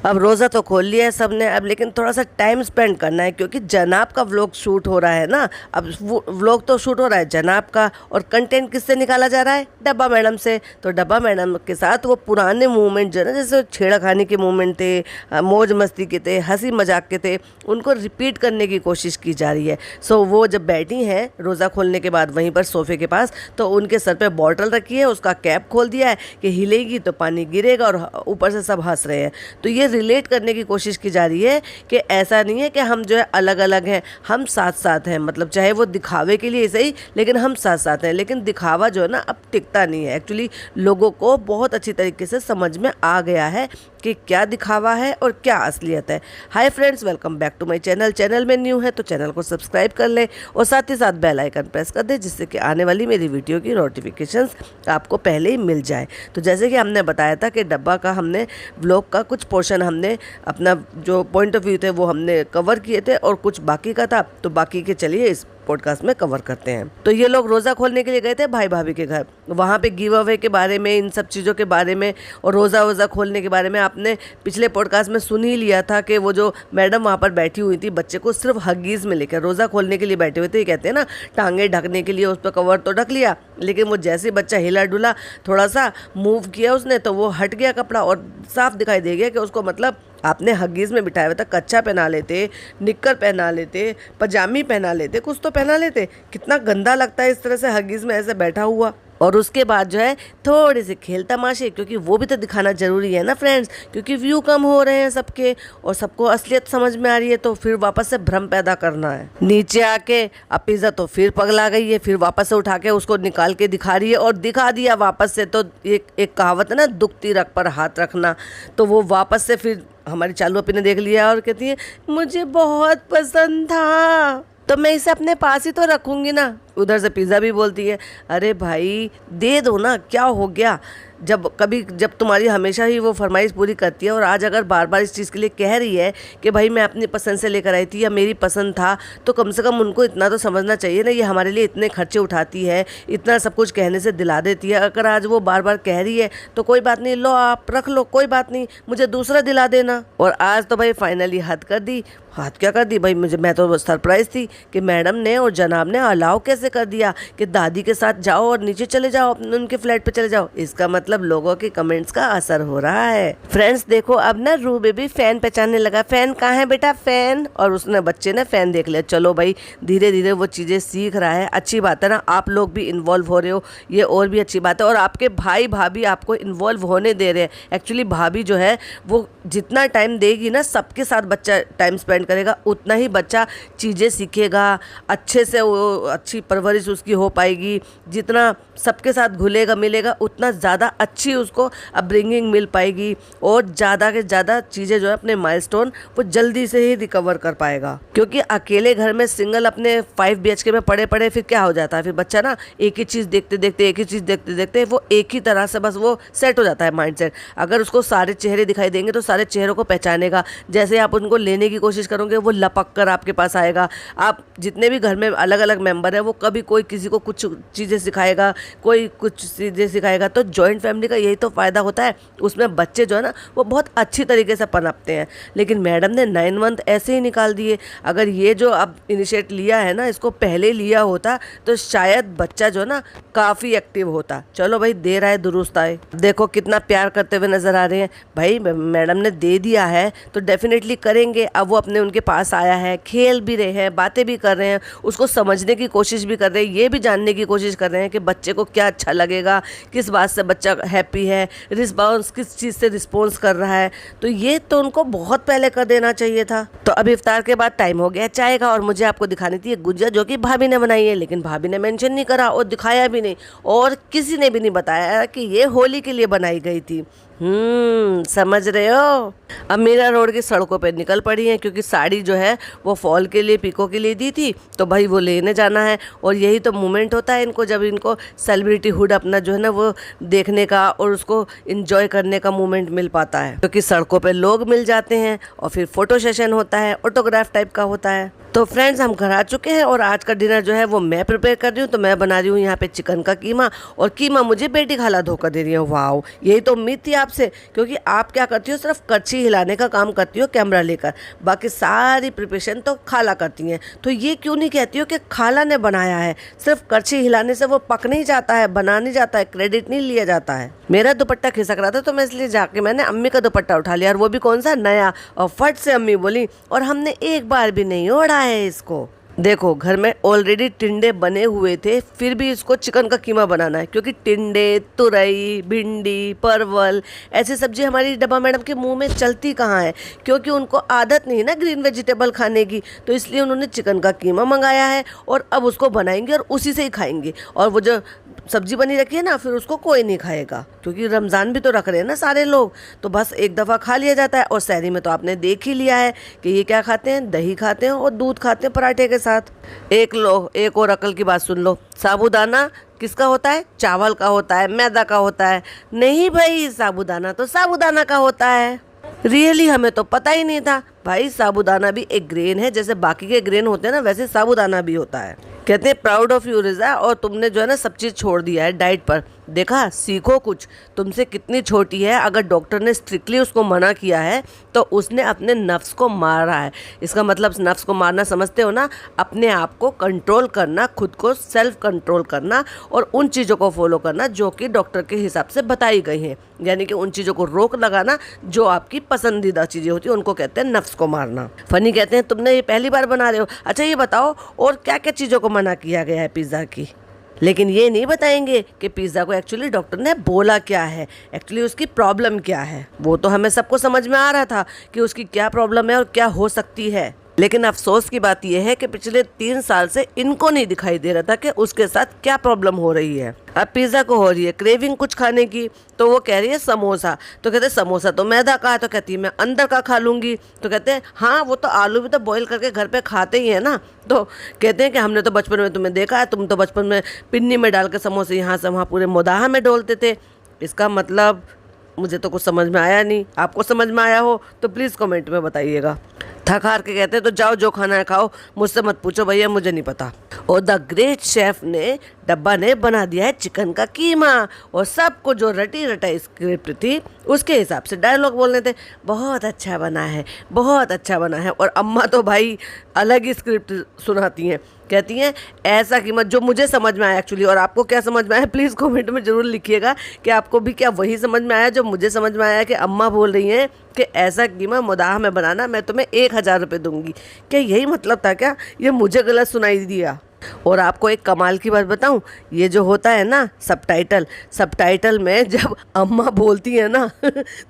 अब रोज़ा तो खोल लिया है सबने, अब लेकिन थोड़ा सा टाइम स्पेंड करना है क्योंकि जनाब का व्लॉग शूट हो रहा है ना। अब वो व्लॉग तो शूट हो रहा है जनाब का, और कंटेंट किससे निकाला जा रहा है? डब्बा मैडम से। तो डब्बा मैडम के साथ वो पुराने मूवमेंट जो है ना, जैसे छेड़खानी के मूवमेंट थे, मौज मस्ती के थे, हंसी मजाक के थे, उनको रिपीट करने की कोशिश की जा रही है। सो वो जब बैठी हैं रोज़ा खोलने के बाद वहीं पर सोफ़े के पास, तो उनके सर पे बॉटल रखी है, उसका कैप खोल दिया है कि हिलेगी तो पानी गिरेगा, और ऊपर से सब हंस रहे हैं। तो ये रिलेट करने की कोशिश की जा रही है कि ऐसा नहीं है कि हम जो है अलग अलग हैं, हम साथ साथ हैं। मतलब चाहे वो दिखावे के लिए सही, लेकिन हम साथ साथ हैं। लेकिन दिखावा जो है ना अब टिकता नहीं है। एक्चुअली लोगों को बहुत अच्छी तरीके से समझ में आ गया है कि क्या दिखावा है और क्या असलियत है। Hi friends, welcome back to my channel. Channel में न्यू है तो चैनल को सब्सक्राइब कर ले और साथ ही साथ बेल आइकन प्रेस कर दे, जिससे कि आने वाली मेरी वीडियो की नोटिफिकेशंस आपको पहले ही मिल जाए। तो जैसे कि हमने बताया था कि डब्बा का हमने व्लॉग का कुछ पोर्शन हमने अपना जो पॉइंट ऑफ व्यू थे वो हमने कवर किए थे, और कुछ बाकी का था, तो बाकी के चलिए इस पॉडकास्ट में कवर करते हैं। तो ये लोग रोज़ा खोलने के लिए गए थे भाई भाभी के घर। वहाँ पे गिव अवे के बारे में, इन सब चीज़ों के बारे में और रोज़ा वोज़ा खोलने के बारे में आपने पिछले पॉडकास्ट में सुन ही लिया था कि वो जो मैडम वहाँ पर बैठी हुई थी, बच्चे को सिर्फ हग्गीज़ में लेकर रोज़ा खोलने के लिए बैठे हुए थे। ये कहते हैं ना, टांगे ढकने के लिए उस पर कवर तो ढक लिया, लेकिन वो जैसे बच्चा हिला डुला, थोड़ा सा मूव किया उसने, तो वो हट गया कपड़ा और साफ दिखाई दे गया कि उसको मतलब आपने हग्गीज़ में बिठाया हुआ था। कच्चा पहना लेते, निक्कर पहना लेते, पजामी पहना लेते, कुछ तो पहना लेते। कितना गंदा लगता है इस तरह से हग्गीज़ में ऐसे बैठा हुआ। और उसके बाद जो है थोड़े से खेल तमाशे, क्योंकि वो भी तो दिखाना ज़रूरी है ना फ्रेंड्स, क्योंकि व्यू कम हो रहे हैं सबके और सबको असलियत समझ में आ रही है, तो फिर वापस से भ्रम पैदा करना है। नीचे आके अब पिज़्ज़ा तो फिर पगला गई है, फिर वापस से उठा के उसको निकाल के दिखा रही है, और दिखा दिया वापस से। तो एक कहावत है ना, दुखती रग पर हाथ रखना, तो वो वापस से फिर हमारी चालू अपी ने देख लिया और कहती है मुझे बहुत पसंद था, तो मैं इसे अपने पास ही तो रखूँगी ना। उधर से पिज़्ज़ा भी बोलती है अरे भाई दे दो ना, क्या हो गया। जब तुम्हारी हमेशा ही वो फरमाइश पूरी करती है, और आज अगर बार बार इस चीज़ के लिए कह रही है कि भाई मैं अपनी पसंद से लेकर आई थी या मेरी पसंद था, तो कम से कम उनको इतना तो समझना चाहिए ना, ये हमारे लिए इतने खर्चे उठाती है, इतना सब कुछ कहने से दिला देती है। अगर आज वो बार बार कह रही है तो कोई बात नहीं, लो आप रख लो, कोई बात नहीं, मुझे दूसरा दिला देना। और आज तो भाई फाइनली हद कर दी। हाथ क्या कर दी भाई, मैं तो सरप्राइज़ थी कि मैडम ने और जनाब ने अलाउ कैसे कर दिया कि दादी के साथ जाओ और नीचे चले जाओ, उनके फ्लैट पे चले जाओ। इसका मतलब लोगों के कमेंट्स का असर हो रहा है। फ्रेंड्स देखो, अब ना रू बेबी फैन पहचानने लगा। फैन कहाँ है बेटा, फैन। और उसने बच्चे ने फैन देख लिया। चलो भाई, धीरे धीरे वो चीज़ें सीख रहा है, अच्छी बात है ना। आप लोग भी इन्वॉल्व हो रहे हो, ये और भी अच्छी बात है। और आपके भाई भाभी आपको इन्वॉल्व होने दे रहे हैं। एक्चुअली भाभी जो है वो जितना टाइम देगी ना सबके साथ बच्चा टाइम स्पेंड करेगा, उतना ही बच्चा चीज़ें सीखेगा, अच्छे से वो अच्छी परवरिश उसकी हो पाएगी। जितना सबके साथ घुलेगा मिलेगा, उतना ज़्यादा अच्छी उसको अपब्रिंगिंग मिल पाएगी, और ज़्यादा के ज़्यादा चीज़ें जो है अपने माइलस्टोन वो जल्दी से ही रिकवर कर पाएगा। क्योंकि अकेले घर में सिंगल अपने 5 BHK में पड़े पड़े फिर क्या हो जाता है, फिर बच्चा ना एक ही चीज़ देखते देखते एक ही चीज़ देखते देखते वो एक ही तरह से बस वो सेट हो जाता है माइंड सेट। अगर उसको सारे चेहरे दिखाई देंगे तो सारे चेहरों को पहचानेगा। जैसे आप उनको लेने की कोशिश करोगे वो लपक कर आपके पास आएगा। आप जितने भी घर में अलग अलग मेंबर हैं, वो कभी कोई किसी को कुछ चीज़ें सिखाएगा, कोई कुछ चीज़ें सिखाएगा। तो जॉइंट फैमिली का यही तो फ़ायदा होता है, उसमें बच्चे जो है ना वो बहुत अच्छी तरीके से पनपते हैं। लेकिन मैडम ने 9 मंथ ऐसे ही निकाल दिए। अगर ये जो अब इनिशिएट लिया है ना, इसको पहले लिया होता तो शायद बच्चा जो है ना काफ़ी एक्टिव होता। चलो भाई, देर आए दुरुस्त आए। देखो कितना प्यार करते हुए नज़र आ रहे हैं भाई। मैडम ने दे दिया है तो डेफिनेटली करेंगे। अब वो अपने उनके पास आया है, खेल भी रहे हैं, बातें भी कर रहे हैं, उसको समझने की कोशिश भी कर रहे हैं, ये भी जानने की कोशिश कर रहे हैं कि बच्चे को क्या अच्छा लगेगा, किस बात से बच्चा हैप्पी है, रिस्पॉन्स किस चीज़ से रिस्पॉन्स कर रहा है। तो ये तो उनको बहुत पहले कर देना चाहिए था। तो अब इफ्तार के बाद टाइम हो गया चाय का, और मुझे आपको दिखानी थी एक गुजिया जो कि भाभी ने बनाई है, लेकिन भाभी ने मेंशन नहीं करा और दिखाया भी नहीं, और किसी ने भी नहीं बताया कि ये होली के लिए बनाई गई थी। समझ रहे हो। अब मीरा रोड की सड़कों पे निकल पड़ी हैं, क्योंकि साड़ी जो है वो फॉल के लिए, पीको के लिए दी थी, तो भाई वो लेने जाना है। और यही तो मोमेंट होता है इनको, जब इनको सेलिब्रिटी हुड अपना जो है ना वो देखने का और उसको एंजॉय करने का मोमेंट मिल पाता है, क्योंकि सड़कों पे लोग मिल जाते हैं और फिर फोटो सेशन होता है, ऑटोग्राफ टाइप का होता है। तो फ्रेंड्स, हम घर आ चुके हैं और आज का डिनर जो है वो मैं प्रिपेयर कर रही हूँ। तो मैं बना रही हूँ यहाँ पे चिकन का कीमा, और कीमा मुझे बेटी खाला धोकर दे रही है। वाओ, यही तो उम्मीद थी आप से, क्योंकि आप क्या करती हो, सिर्फ कच्ची हिलाने का काम करती हो कैमरा लेकर, बाकी सारी प्रिपरेशन तो खाला करती हैं। तो ये क्यों नहीं कहती हो कि खाला ने बनाया है? सिर्फ कच्ची हिलाने से वो पक नहीं जाता है, बना नहीं जाता है, क्रेडिट नहीं लिया जाता है। मेरा दुपट्टा खिसक रहा था तो मैं इसलिए जाके मैंने अम्मी का दुपट्टा उठा लिया, और वो भी कौन सा, नया, और फट से अम्मी बोली, और हमने एक बार भी नहीं ओढ़ा है इसको। देखो, घर में ऑलरेडी टिंडे बने हुए थे, फिर भी इसको चिकन का कीमा बनाना है, क्योंकि टिंडे, तुरई, भिंडी, परवल ऐसी सब्जी हमारी डब्बा मैडम के मुंह में चलती कहाँ है, क्योंकि उनको आदत नहीं ना ग्रीन वेजिटेबल खाने की। तो इसलिए उन्होंने चिकन का कीमा मंगाया है, और अब उसको बनाएंगे और उसी से ही खाएंगे। और वो जो सब्जी बनी रखी है ना, फिर उसको कोई नहीं खाएगा, क्योंकि रमज़ान भी तो रख रहे हैं ना सारे लोग, तो बस एक दफ़ा खा लिया जाता है। और सहरी में तो आपने देख ही लिया है कि ये क्या खाते हैं, दही खाते हैं और दूध खाते हैं पराठे के साथ। एक और अकल की बात सुन लो, साबूदाना किसका होता है? चावल का होता है, मैदा का होता है? नहीं भाई, साबूदाना तो साबूदाना का होता है। रियली हमें तो पता ही नहीं था भाई, साबूदाना भी एक ग्रेन है, जैसे बाकी के ग्रेन होते हैं ना, वैसे साबूदाना भी होता है। कहते हैं प्राउड ऑफ यू रिजा, और तुमने जो है ना सब चीज़ छोड़ दिया है डाइट पर। देखा, सीखो कुछ, तुमसे कितनी छोटी है, अगर डॉक्टर ने स्ट्रिक्टली उसको मना किया है तो उसने अपने नफ्स को मारा है। इसका मतलब नफ्स को मारना समझते हो ना, अपने आप को कंट्रोल करना, खुद को सेल्फ कंट्रोल करना, और उन चीज़ों को फॉलो करना जो कि डॉक्टर के हिसाब से बताई गई हैं, यानी कि उन चीज़ों को रोक लगाना जो आपकी पसंदीदा चीज़ें होती हैं, उनको कहते हैं नफ्स को मारना। फनी कहते हैं तुमने ये पहली बार बना रहे हो, अच्छा ये बताओ और क्या क्या चीज़ों को मना किया गया है पिज़्ज़ा की। लेकिन ये नहीं बताएंगे कि पिज़्ज़ा को एक्चुअली डॉक्टर ने बोला क्या है, एक्चुअली उसकी प्रॉब्लम क्या है। वो तो हमें सबको समझ में आ रहा था कि उसकी क्या प्रॉब्लम है और क्या हो सकती है, लेकिन अफसोस की बात यह है कि पिछले 3 साल से इनको नहीं दिखाई दे रहा था कि उसके साथ क्या प्रॉब्लम हो रही है। अब पिज़्ज़ा को हो रही है क्रेविंग कुछ खाने की, तो वो कह रही है समोसा, तो कहते हैं समोसा तो मैदा का है, तो कहती है मैं अंदर का खा लूँगी। तो कहते हैं हाँ, वो तो आलू भी तो बॉईल करके घर पे खाते ही है ना। तो कहते हैं कि हमने तो बचपन में तुम्हें देखा है, तुम तो बचपन में पिन्नी में डाल के समोसे यहाँ से वहाँ पूरे मोदाहा में डोलते थे। इसका मतलब मुझे तो कुछ समझ में आया नहीं, आपको समझ में आया हो तो प्लीज़ कमेंट में बताइएगा। थक हार के कहते हैं तो जाओ जो खाना है खाओ, मुझसे मत पूछो भैया, मुझे नहीं पता। और द ग्रेट शेफ ने, डब्बा ने बना दिया है चिकन का कीमा, और सबको जो रटी रटाई स्क्रिप्ट थी उसके हिसाब से डायलॉग बोलने थे, बहुत अच्छा बना है, बहुत अच्छा बना है। और अम्मा तो भाई अलग ही स्क्रिप्ट सुनाती हैं, कहती हैं ऐसा कीमा जो मुझे समझ में आया एक्चुअली, और आपको क्या समझ में आया प्लीज़ कमेंट में ज़रूर लिखिएगा कि आपको भी क्या वही समझ में आया जो मुझे समझ में आया, कि अम्मा बोल रही हैं कि ऐसा कीमा मोदाह में बनाना, मैं तुम्हें 1000 रुपये दूंगी। क्या यही मतलब था क्या? ये मुझे गलत सुनाई दिया। और आपको एक कमाल की बात बताऊं, ये जो होता है ना सबटाइटल में जब अम्मा बोलती है ना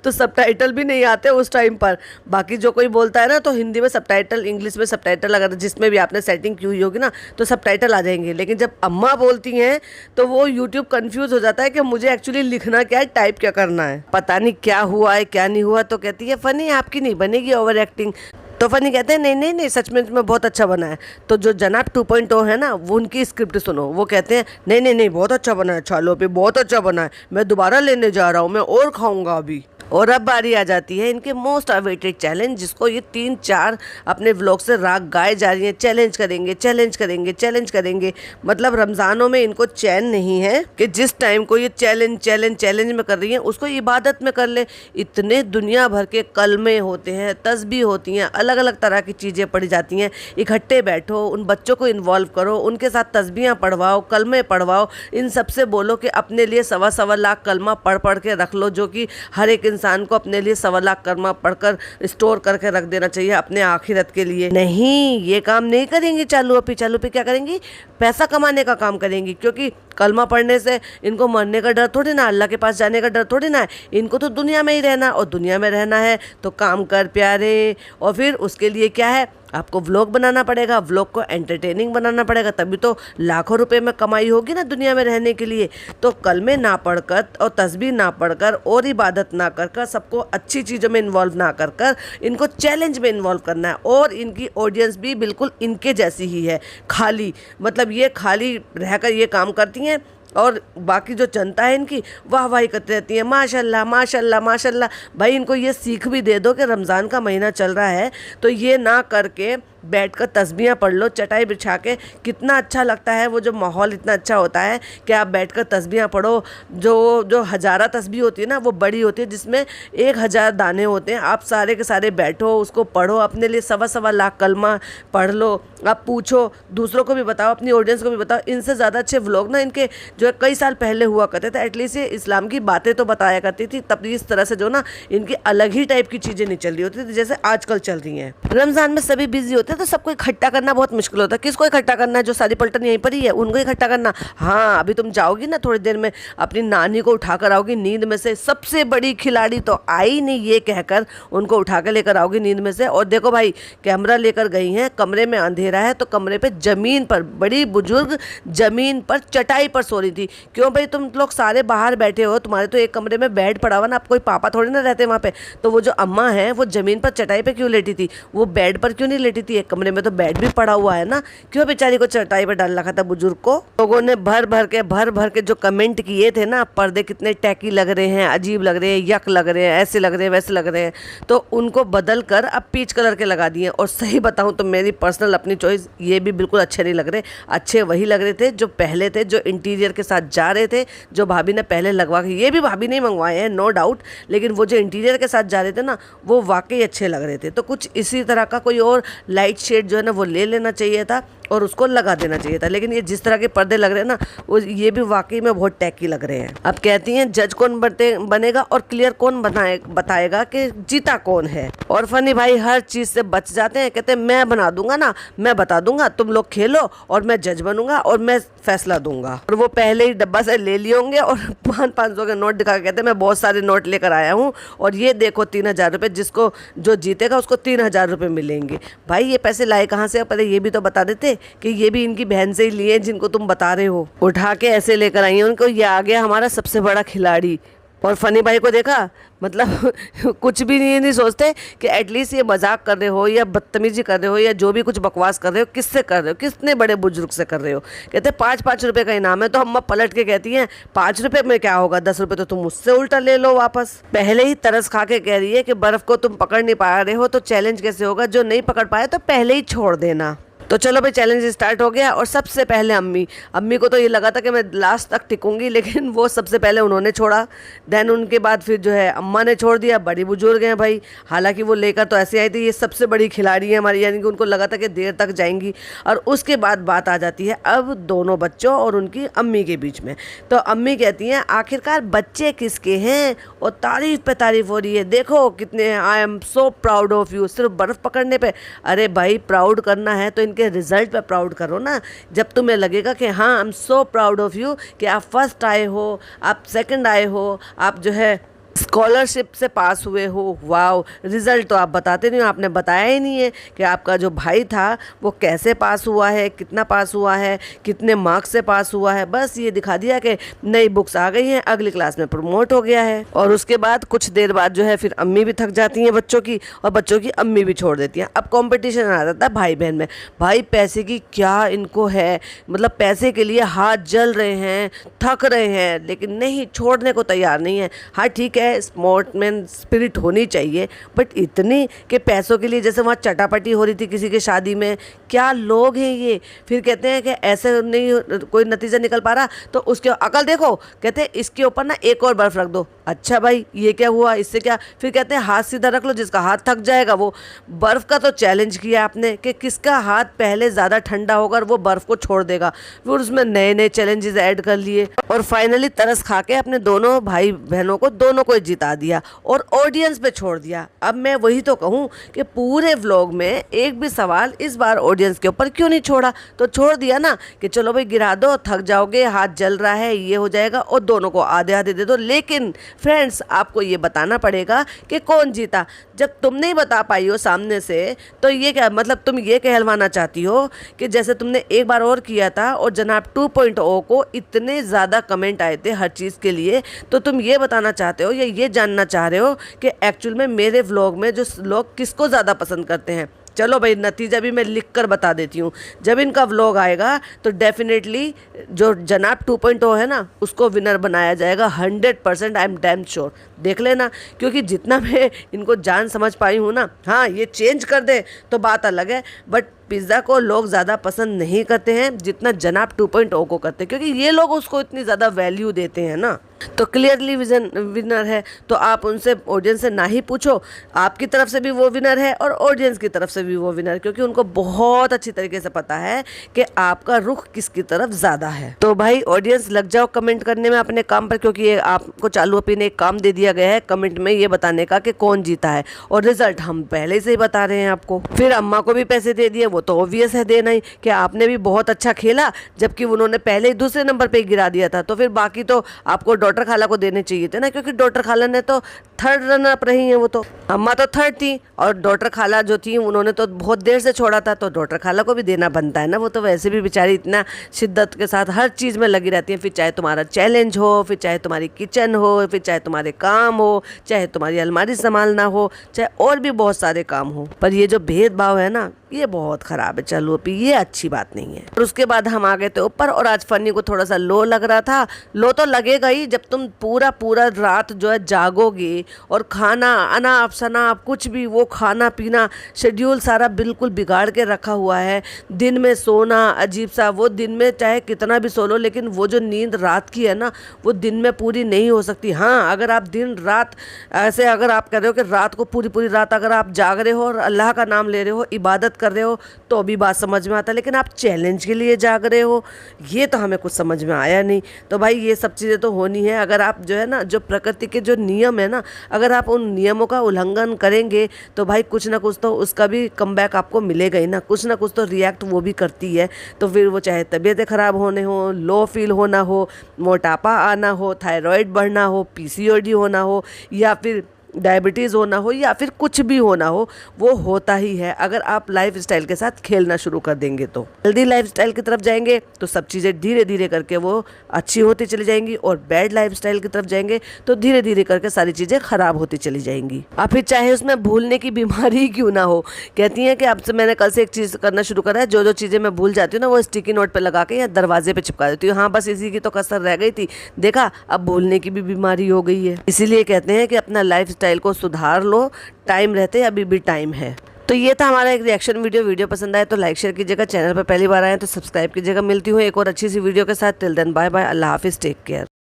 तो सबटाइटल भी नहीं आते उस टाइम पर। बाकी जो कोई बोलता है ना तो हिंदी में सबटाइटल, इंग्लिश में सबटाइटल, अगर जिसमें भी आपने सेटिंग की हुई होगी ना तो सबटाइटल आ जाएंगे। लेकिन जब अम्मा बोलती हैं तो वो यूट्यूब कंफ्यूज हो जाता है कि मुझे एक्चुअली लिखना क्या है, टाइप क्या करना है, पता नहीं क्या हुआ है क्या नहीं हुआ। तो कहती है फनी आपकी नहीं बनेगी ओवर एक्टिंग। तो फनी कहते हैं नहीं सच में बहुत अच्छा बना है। तो जो जनाब 2.0 है ना, वो उनकी स्क्रिप्ट सुनो, वो कहते हैं नहीं बहुत अच्छा बना है, छालो पे बहुत अच्छा बना है, मैं दोबारा लेने जा रहा हूँ, मैं और खाऊंगा अभी। और अब बारी आ जाती है इनके मोस्ट अवेटेड चैलेंज, जिसको ये 3-4 अपने व्लॉग से राग गाए जा रही हैं, चैलेंज करेंगे चैलेंज करेंगे चैलेंज करेंगे। मतलब रमज़ानों में इनको चैन नहीं है कि जिस टाइम को ये चैलेंज में कर रही हैं उसको इबादत में कर ले। इतने दुनिया भर के कलमे होते हैं, तस्बीह होती हैं, अलग अलग तरह की चीज़ें पढ़ी जाती हैं। इकट्ठे बैठो, उन बच्चों को इन्वॉल्व करो, उनके साथ तस्बीहां पढ़वाओ, कलमे पढ़वाओ, इन सबसे बोलो कि अपने लिए 1.25 लाख कलमा पढ़ के रख लो, जो कि हर एक इंसान को अपने लिए 1.25 लाख कलमा पढ़कर स्टोर करके रख देना चाहिए अपने आखिरत के लिए। नहीं, ये काम नहीं करेंगी चालू पे क्या करेंगी, पैसा कमाने का काम करेंगी। क्योंकि कलमा पढ़ने से इनको मरने का डर थोड़ी ना, अल्लाह के पास जाने का डर थोड़ी ना है, इनको तो दुनिया में ही रहना, और दुनिया में रहना है तो काम कर प्यारे। और फिर उसके लिए क्या है, आपको व्लॉग बनाना पड़ेगा, व्लॉग को एंटरटेनिंग बनाना पड़ेगा, तभी तो लाखों रुपए में कमाई होगी ना दुनिया में रहने के लिए। तो कलमे ना पढ़कर और तस्बीह ना पढ़कर और इबादत ना कर सबको अच्छी चीज़ों में इन्वॉल्व ना कर इनको चैलेंज में इन्वॉल्व करना है। और इनकी ऑडियंस भी बिल्कुल इनके जैसी ही है, खाली, मतलब ये खाली रहकर ये काम करती हैं, और बाकी जो जनता है इनकी वाहवाही करती रहती है, माशाल्लाह माशाल्लाह माशाल्लाह। भाई इनको ये सीख भी दे दो कि रमज़ान का महीना चल रहा है तो ये ना करके बैठ कर तस्बीहां पढ़ लो चटाई बिछा के, कितना अच्छा लगता है, वो जो माहौल इतना अच्छा होता है कि आप बैठ कर तस्बीहां पढ़ो। जो जो हज़ारा तस्बीह होती है ना, वो बड़ी होती है जिसमें 1000 दाने होते हैं। आप सारे के सारे बैठो, उसको पढ़ो, अपने लिए 1.25 लाख कलमा पढ़ लो। आप पूछो, दूसरों को भी बताओ, अपनी ऑडियंस को भी बताओ। इनसे ज़्यादा अच्छे व्लॉग ना इनके जो है कई साल पहले हुआ करते थे। एटलीस्ट ये इस्लाम की बातें तो बताया करती थी, तब इस तरह से जो ना इनकी अलग ही टाइप की चीज़ें नहीं चल रही होती थी जैसे आजकल चल रही हैं। रमज़ान में सभी बिजी होते हैं तो सबको इकट्ठा करना बहुत मुश्किल होता है। किसको इकट्ठा करना है? जो सारी पलटन यहीं पर ही है उनको इकट्ठा करना। हाँ, अभी तुम जाओगी ना थोड़ी देर में, अपनी नानी को उठा कर आओगी नींद में से, सबसे बड़ी खिलाड़ी तो आई नहीं ये कहकर उनको उठा कर लेकर आओगी नींद में से। और देखो भाई, कैमरा लेकर गई हैं, कमरे में अंधेरा है तो कमरे पे ज़मीन पर, बड़ी बुजुर्ग ज़मीन पर चटाई पर सो रही थी। क्यों भाई, तुम लोग सारे बाहर बैठे हो, तुम्हारे तो एक कमरे में बेड पड़ा हुआ ना, आप कोई पापा थोड़ी ना रहते वहाँ पे। तो वो जो अम्मा है वो ज़मीन पर चटाई पे क्यों लेटी थी? वो बेड पर क्यों नहीं लेटी थी? एक कमरे में तो बेड भी पड़ा हुआ है ना, क्यों बेचारी को चटाई पर डाल रखा था बुजुर्ग को? लोगों ने भर भर के जो कमेंट किए थे ना, पर्दे कितने टैकी लग रहे हैं, अजीब लग रहे हैं, यक लग रहे हैं, ऐसे लग रहे हैं, वैसे लग रहे हैं, तो उनको बदल कर अब पीच कलर के लगा दिए। और सही बताऊं तो मेरी पर्सनल अपनी चॉइस, ये भी बिल्कुल अच्छे नहीं लग रहे। अच्छे वही लग रहे थे जो पहले थे, जो इंटीरियर के साथ जा रहे थे, जो भाभी ने पहले लगवा के, ये भी भाभी ने मंगवाए हैं नो डाउट, लेकिन वो जो इंटीरियर के साथ जा रहे थे ना, वो वाकई अच्छे लग रहे थे। तो कुछ इसी तरह का कोई और लाइट शेड जो है ना वो ले लेना चाहिए था और उसको लगा देना चाहिए था। लेकिन ये जिस तरह के पर्दे लग रहे हैं ना, वो ये भी वाकई में बहुत टैकी लग रहे हैं। अब कहती हैं जज कौन बनेगा और क्लियर कौन बताएगा कि जीता कौन है। और फनी भाई हर चीज़ से बच जाते हैं, कहते हैं मैं बना दूंगा ना, मैं बता दूंगा, तुम लोग खेलो और मैं जज बनूंगा और मैं फैसला दूंगा। और वो पहले ही डब्बा से ले लिए होंगे और 500 के नोट दिखा के कहते हैं मैं बहुत सारे नोट लेकर आया हूँ और ये देखो 3000 रुपये, जिसको जो जीतेगा उसको 3000 रुपये मिलेंगे। भाई ये पैसे लाए कहाँ से? पहले ये भी तो बता देते कि ये भी इनकी बहन से ही लिए जिनको तुम बता रहे हो। उठा के ऐसे लेकर आई हैं उनको, ये आ गया हमारा सबसे बड़ा खिलाड़ी। और फनी भाई को देखा, मतलब कुछ भी नहीं सोचते कि एटलीस्ट ये मजाक कर रहे हो या बदतमीजी कर रहे हो या जो भी कुछ बकवास कर रहे हो, किससे कर रहे हो, कितने बड़े बुजुर्ग से कर रहे हो। कहते 5-5 रुपए का इनाम है, तो अम्मा पलट के कहती हैं 5 रुपए में क्या होगा, 10 रुपए तो तुम मुझसे उल्टा ले लो वापस। पहले ही तरस खा के कह रही है कि बर्फ को तुम पकड़ नहीं पा रहे हो तो चैलेंज कैसे होगा, जो नहीं पकड़ पाए तो पहले ही छोड़ देना। तो चलो भाई, चैलेंज स्टार्ट हो गया। और सबसे पहले अम्मी को तो ये लगा था कि मैं लास्ट तक टिकूंगी, लेकिन वो सबसे पहले उन्होंने छोड़ा। देन उनके बाद फिर जो है अम्मा ने छोड़ दिया। बड़ी बुजुर्ग हैं भाई, हालांकि वो लेकर तो ऐसे आई थी, ये सबसे बड़ी खिलाड़ी है हमारी, यानी कि उनको लगा था कि देर तक जाएंगी। और उसके बाद बात आ जाती है अब दोनों बच्चों और उनकी अम्मी के बीच में। तो अम्मी कहती हैं आखिरकार बच्चे किसके हैं, और तारीफ पे तारीफ हो रही है, देखो कितने हैं, I am so proud of you. सिर्फ बर्फ़ पकड़ने पे? अरे भाई, प्राउड करना है तो इनके रिजल्ट पे प्राउड करो ना। जब तुम्हें लगेगा कि हाँ I am so proud of you, कि आप फर्स्ट आए हो, आप सेकंड आए हो, आप जो है स्कॉलरशिप से पास हुए हो, वाओ, रिज़ल्ट तो आप बताते नहीं हो। आपने बताया ही नहीं है कि आपका जो भाई था वो कैसे पास हुआ है, कितना पास हुआ है, कितने मार्क्स से पास हुआ है। बस ये दिखा दिया कि नई बुक्स आ गई हैं, अगली क्लास में प्रमोट हो गया है। और उसके बाद कुछ देर बाद जो है फिर अम्मी भी थक जाती हैं बच्चों की, और बच्चों की अम्मी भी छोड़ देती हैं। अब कॉम्पिटिशन आ जाता है भाई बहन में। भाई पैसे की क्या इनको है, मतलब पैसे के लिए हाथ जल रहे हैं, थक रहे हैं, लेकिन नहीं, छोड़ने को तैयार नहीं है। हाँ ठीक है, स्पोर्ट्समैन स्पिरिट होनी चाहिए, बट इतनी कि पैसों के लिए जैसे वहाँ चटापटी हो रही थी किसी की शादी में। क्या लोग हैं ये। फिर कहते हैं कि ऐसे नहीं कोई नतीजा निकल पा रहा तो उसके अकल देखो, कहते हैं इसके ऊपर ना एक और बर्फ़ रख दो। अच्छा भाई, ये क्या हुआ, इससे क्या? फिर कहते हैं हाथ सीधा रख लो, जिसका हाथ थक जाएगा वो। बर्फ़ का तो चैलेंज किया आपने कि किसका हाथ पहले ज़्यादा ठंडा होगा और वो बर्फ़ को छोड़ देगा। फिर उसमें नए नए चैलेंजेस ऐड कर लिए और फाइनली तरस खा के अपने दोनों भाई बहनों को, दोनों को जिता दिया और ऑडियंस पे छोड़ दिया। अब मैं वही तो कहूँ कि पूरे व्लॉग में एक भी सवाल इस बार ऑडियंस के ऊपर क्यों नहीं छोड़ा। तो छोड़ दिया ना कि चलो भाई गिरा दो, थक जाओगे, हाथ जल रहा है, ये हो जाएगा, और दोनों को आधे आधे दे दो। लेकिन फ्रेंड्स, आपको ये बताना पड़ेगा कि कौन जीता। जब तुम नहीं बता पाई हो सामने से, तो ये क्या मतलब, तुम ये कहलवाना चाहती हो कि जैसे तुमने एक बार और किया था और जनाब 2.0 को इतने ज़्यादा कमेंट आए थे हर चीज़ के लिए, तो तुम ये बताना चाहते हो या ये जानना चाह रहे हो कि एक्चुअल में मेरे व्लॉग में जो लोग किसको ज़्यादा पसंद करते हैं, चलो भाई, नतीजा भी मैं लिख कर बता देती हूँ। जब इनका व्लॉग आएगा तो डेफिनेटली जो जनाब 2.0 है ना, उसको विनर बनाया जाएगा 100%। I am damn sure. देख लेना, क्योंकि जितना मैं इनको जान समझ पाई हूँ ना, हाँ ये चेंज कर दे तो बात अलग है, बट पिज़्ज़ा को लोग ज़्यादा पसंद नहीं करते हैं जितना जनाब 2.0 को करते हैं, क्योंकि ये लोग उसको इतनी ज़्यादा वैल्यू देते हैं ना। तो क्लियरली विनर है, तो आप उनसे, ऑडियंस से ना ही पूछो, आपकी तरफ से भी वो विनर है और ऑडियंस की तरफ से भी वो विनर, क्योंकि उनको बहुत अच्छी तरीके से पता है कि आपका रुख किसकी तरफ ज़्यादा है। तो भाई ऑडियंस, लग जाओ कमेंट करने में अपने काम पर, क्योंकि ये आपको चालू अपी ने एक काम दे दिया गया है कमेंट में ये बताने का कि कौन जीता है, और रिजल्ट हम पहले से ही बता रहे हैं आपको। फिर अम्मा को भी पैसे दे दिए, वो तो ऑब्वियस है देना ही, कि आपने भी बहुत अच्छा खेला, जबकि उन्होंने पहले ही दूसरे नंबर पे गिरा दिया था, तो फिर बाकी तो आपको डॉटर खाला को देने चाहिए थे ना, क्योंकि डॉटर खाला ने तो थर्ड रनर अप रही हैं। वो तो अम्मा तो थर्ड थी, और डॉटर खाला जो थी उन्होंने तो बहुत देर से छोड़ा था, तो डॉटर खाला को भी देना बनता है ना। वो तो वैसे भी बेचारी इतना शिद्दत के साथ हर चीज़ में लगी रहती है, फिर चाहे तुम्हारा चैलेंज हो, फिर चाहे तुम्हारी किचन हो, फिर चाहे तुम्हारे काम हो, चाहे तुम्हारी अलमारी संभालना हो, चाहे और भी बहुत सारे काम हो। पर ये जो भेदभाव है ना, ये बहुत ख़राब है। चलो अभी ये अच्छी बात नहीं है। और उसके बाद हम आ गए थे ऊपर, और आज फनी को थोड़ा सा लो लग रहा था। लो तो लगेगा ही जब तुम पूरा रात जो है जागोगे, और खाना अनाप शनाप कुछ भी, वो खाना पीना शेड्यूल सारा बिल्कुल बिगाड़ के रखा हुआ है। दिन में सोना अजीब सा, वो दिन में चाहे कितना भी सो लो, लेकिन वो जो नींद रात की है ना, वो दिन में पूरी नहीं हो सकती। हाँ, अगर आप दिन रात ऐसे, अगर आप कर रहे हो कि रात को पूरी रात अगर आप जाग रहे हो और अल्लाह का नाम ले रहे हो, इबादत कर रहे हो, तो भी बात समझ में आता है, लेकिन आप चैलेंज के लिए जाग रहे हो, ये तो हमें कुछ समझ में आया नहीं। तो भाई ये सब चीज़ें तो होनी है। अगर आप जो है ना, जो प्रकृति के जो नियम है ना, अगर आप उन नियमों का उल्लंघन करेंगे तो भाई कुछ ना कुछ तो उसका भी कमबैक आपको मिलेगा ही ना, कुछ ना कुछ तो रिएक्ट वो भी करती है। तो फिर वो चाहे तबीयतें ख़राब होने हो, लो फील होना हो, मोटापा आना हो, थायराइड बढ़ना हो, पीसीओडी होना हो, या फिर डायबिटीज़ होना हो, या फिर कुछ भी होना हो, वो होता ही है अगर आप लाइफ स्टाइल के साथ खेलना शुरू कर देंगे। तो हेल्दी लाइफ स्टाइल की तरफ जाएंगे तो सब चीज़ें धीरे धीरे करके वो अच्छी होती चली जाएंगी, और बैड लाइफ स्टाइल की तरफ जाएंगे तो धीरे धीरे करके सारी चीज़ें ख़राब होती चली जाएंगी। और फिर चाहे उसमें भूलने की बीमारी क्यों ना हो, कहती हैं कि अब से मैंने कल से एक चीज़ करना शुरू करा है, जो चीज़ें मैं भूल जाती हूँ ना, वो स्टिकी नोट पर लगा के या दरवाजे पर चिपका देती हूँ। हाँ, बस इसी की तो कसर रह गई थी, देखा अब भूलने की भी बीमारी हो गई है। इसीलिए कहते हैं कि अपना लाइफ स्टाइल को सुधार लो, टाइम रहते अभी भी टाइम है। तो ये था हमारा एक रिएक्शन वीडियो पसंद आए तो लाइक शेयर कीजिएगा, चैनल पर पहली बार आए तो सब्सक्राइब कीजिएगा। मिलती हूँ एक और अच्छी सी वीडियो के साथ। टिल देन बाय बाय, अल्लाह हाफिज़, टेक केयर।